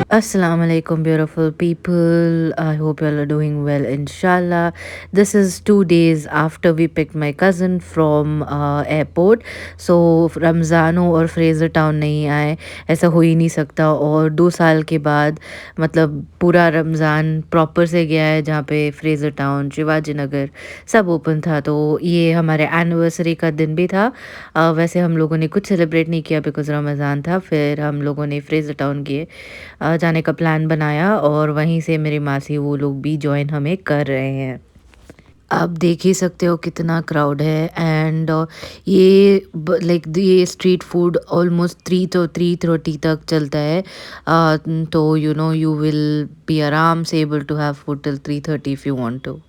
Assalamu alaikum, beautiful people. I hope you all are doing well, inshallah. This is 2 days after we picked my cousin from airport. So Ramzan हो और Fraser town नहीं आए, ऐसा हो ही नहीं सकता। और 2 साल के बाद मतलब पूरा रमज़ान प्रॉपर से गया है, जहाँ पे फ्रेज़र टाउन, शिवाजी नगर सब ओपन था। तो ये हमारे एनिवर्सरी का दिन भी था। वैसे हम लोगों ने कुछ सेलिब्रेट नहीं किया बिकॉज़ रमज़ान था। फिर हम लोगों ने फ्रेज़र टाउन गए, जाने का प्लान बनाया और वहीं से मेरी मासी वो लोग भी जॉइन हमें कर रहे हैं। आप देख ही सकते हो कितना क्राउड है। एंड ये लाइक ये स्ट्रीट फूड ऑलमोस्ट 3:30 तक चलता है। तो यू विल बी आराम से able to have food till 3:30 if you want to.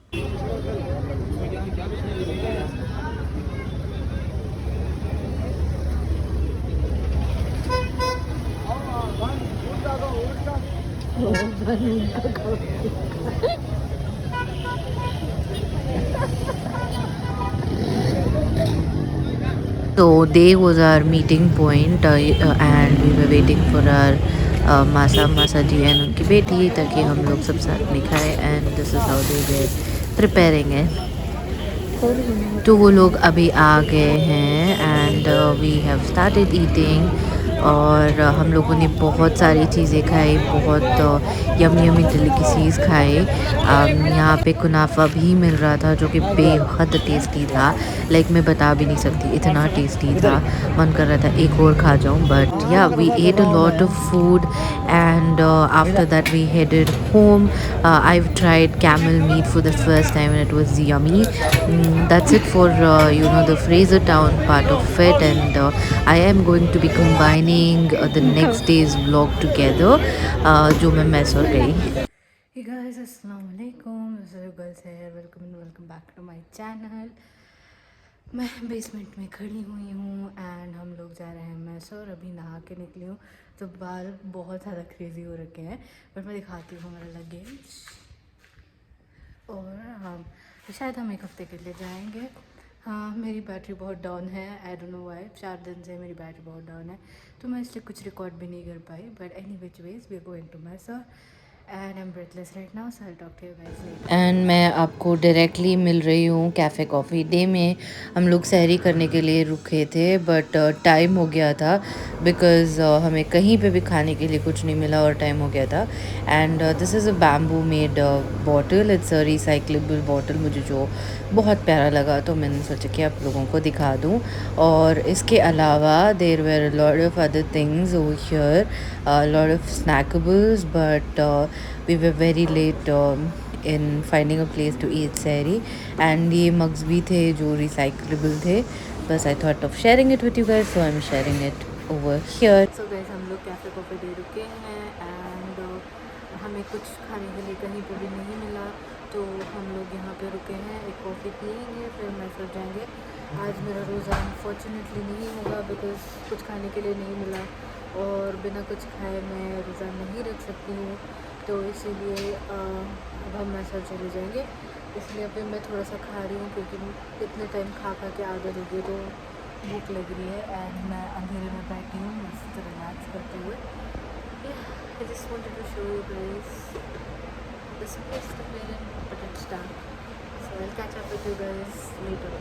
So they was our meeting point, and we were waiting for our मासा जी एंड उनकी बेटी, ताकि हम लोग सब साथ में खाएं। And this is how they way preparing है। तो वो लोग अभी आ गए हैं and we have started eating. और हम लोगों ने बहुत सारी चीज़ें खाई, बहुत यमी यमी डिलीकेसीज खाए। यहाँ पे कुनाफा भी मिल रहा था जो कि बेहद टेस्टी था। लाइक मैं बता भी नहीं सकती, इतना टेस्टी था। मन कर रहा था एक और खा जाऊँ, बट या we ate a lot of food. And after that we headed home. I've tried camel meat for the first time and it was yummy. That's it for the Fraser Town part of it. And I am going to be combining the next day's vlog together, जो मैं मैसूर गई। Hey guys, assalamu alaikum. This is your girls here. Welcome and welcome back to my channel. मैं basement में खड़ी हुई हूँ and हम लोग जा रहे हैं मैसूर। अभी नहा के निकली हूँ तो बाल बहुत ज़्यादा क्रेज़ी हो रखे हैं, बट मैं दिखाती हूँ हमारा लगेज। और हम शायद हम एक हफ़्ते के लिए जाएंगे। हाँ, मेरी बैटरी बहुत डाउन है, आई डोंट नो व्हाई। 4 दिन से मेरी बैटरी बहुत डाउन है, तो मैं इसलिए कुछ रिकॉर्ड भी नहीं कर पाई। But any which ways we are going to Mysore and I am breathless right now, so I talk to you guys later. And मैं आपको डायरेक्टली मिल रही हूँ कैफ़े कॉफ़ी डे में। हम लोग सहरी करने के लिए रुके थे, बट टाइम हो गया था बिकॉज़ हमें कहीं पे भी खाने के लिए कुछ नहीं मिला और टाइम हो गया था। And this is a bamboo made bottle, it's a recyclable bottle, मुझे जो बहुत प्यारा लगा तो मैंने सोचा कि आप लोगों को दिखा दूँ। और इसके अलावा there were lot of other things over here, lot of snackables, but we were very late in finding a place to eat सहरी। एंड ये मग्स भी थे जो रिसाइक्लेबल थे। बस I thought of sharing it with you guys, so I am sharing it over here. So guys, हम लोग cafe coffee day रुके हैं एंड हमें कुछ खाने के लिए कहीं पे भी नहीं मिला, तो हम लोग यहाँ पे रुके हैं, एक कॉफ़ी पियेंगे फिर मैसूर जाएंगे। आज मेरा रोज़ा अनफॉर्चुनेटली नहीं होगा बिकॉज़ कुछ खाने के लिए नहीं मिला और बिना कुछ खाए मैं रोज़ा नहीं रख सकती हूँ। तो इसीलिए अब हम मैसूर चले जाएंगे। इसलिए अभी मैं थोड़ा सा खा रही हूँ क्योंकि इतने टाइम खा खा के आदत हो गई, तो भूख लग रही है। एंड मैं अंधेरे में बैठी हूँ मस्त रिलैक्स करते हुए। I just wanted to show you guys this place to play in, but it's done. So I'll catch up with you guys later.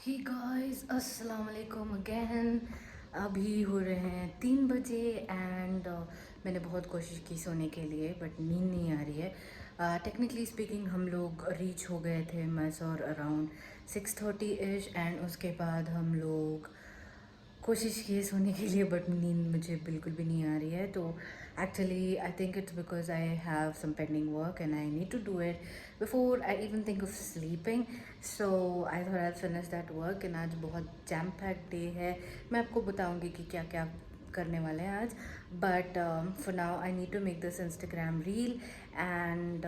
Hey guys, अस्सलाम वालेकुम अगेन। अभी हो रहे हैं 3 बजे एंड मैंने बहुत कोशिश की सोने के लिए बट नींद नहीं आ रही है। टेक्निकली स्पीकिंग हम लोग रीच हो गए थे मैसूर अराउंड 6:30 इश। एंड उसके बाद हम लोग कोशिश की सोने के लिए बट नींद मुझे बिल्कुल भी नहीं आ रही है। तो actually I think it's because I have some pending work and I need to do it before I even think of sleeping. So I thought I finish that work. And आज बहुत जैम पैक डे है, मैं आपको बताऊंगी कि क्या क्या करने वाले हैं आज। But for now I need to make this Instagram reel and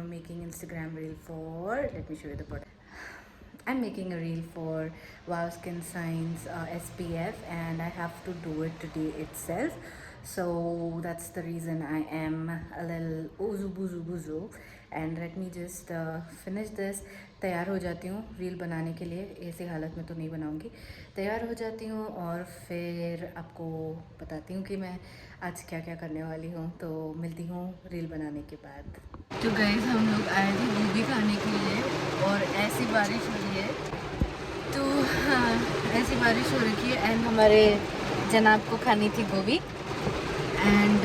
making Instagram reel for, let me show you the product. I'm making a reel for Wow Skin Science SPF and I have to do it today itself. So that's the reason I am a little oozu boozu boozu. And let me just finish this. तैयार हो जाती हूँ reel बनाने के लिए, ऐसी हालत में तो नहीं बनाऊँगी। तैयार हो जाती हूँ और फिर आपको बताती हूँ कि मैं आज क्या क्या करने वाली हूँ। तो मिलती हूँ रील बनाने के बाद। तो गाइस हम लोग आए थे गोभी खाने के लिए और ऐसी बारिश हो रही है, तो हाँ ऐसी बारिश हो रही है। एंड हमारे जनाब को खानी थी गोभी एंड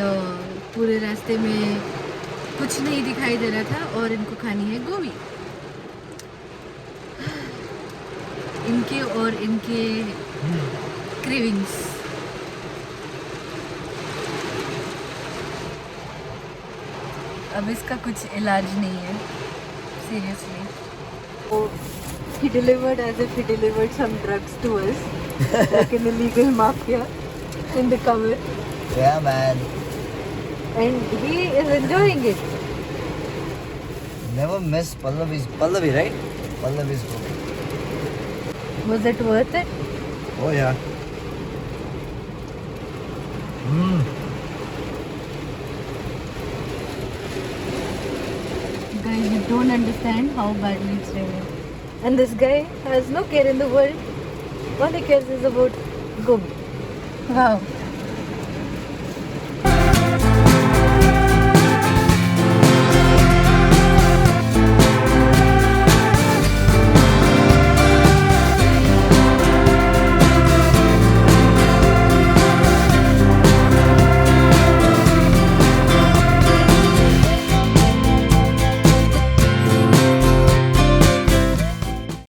पूरे रास्ते में कुछ नहीं दिखाई दे रहा था और इनको खानी है गोभी। इनके और इनके क्रेविंग्स। अब इसका कुछ इलाज नहीं है seriously. He delivered as if he delivered some drugs to us, like an illegal mafia in the cover. Yeah, man. And he is enjoying it. Never miss Pallavi, right? Pallavi's gobi. Was it worth it? Oh yeah. Guys, you don't understand how badly it's raining. And this guy has no care in the world. All he cares is about gobi. Wow.